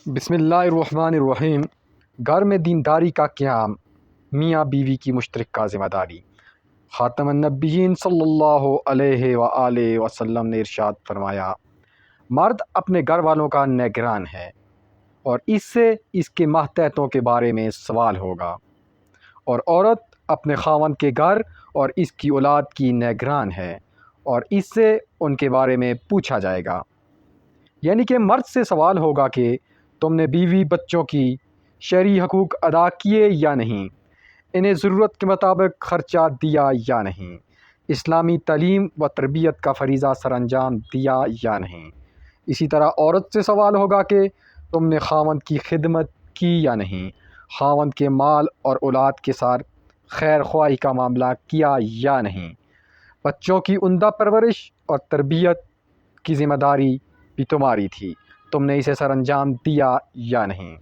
بسم اللہ الرحمن الرحیم۔ گھر میں دینداری کا قیام، میاں بیوی کی مشترکہ ذمہ داری۔ خاتم النبیین صلی اللہ علیہ وآلہ وسلم نے ارشاد فرمایا، مرد اپنے گھر والوں کا نگران ہے اور اس سے اس کے ماتحتوں کے بارے میں سوال ہوگا، اور عورت اپنے خاوند کے گھر اور اس کی اولاد کی نگران ہے اور اس سے ان کے بارے میں پوچھا جائے گا۔ یعنی کہ مرد سے سوال ہوگا کہ تم نے بیوی بچوں کی شرعی حقوق ادا کیے یا نہیں، انہیں ضرورت کے مطابق خرچہ دیا یا نہیں، اسلامی تعلیم و تربیت کا فریضہ سر انجام دیا یا نہیں۔ اسی طرح عورت سے سوال ہوگا کہ تم نے خاوند کی خدمت کی یا نہیں، خاوند کے مال اور اولاد کے ساتھ خیر خواہی کا معاملہ کیا یا نہیں، بچوں کی عمدہ پرورش اور تربیت کی ذمہ داری بھی تمہاری تھی، تم نے اسے سر انجام دیا یا نہیں۔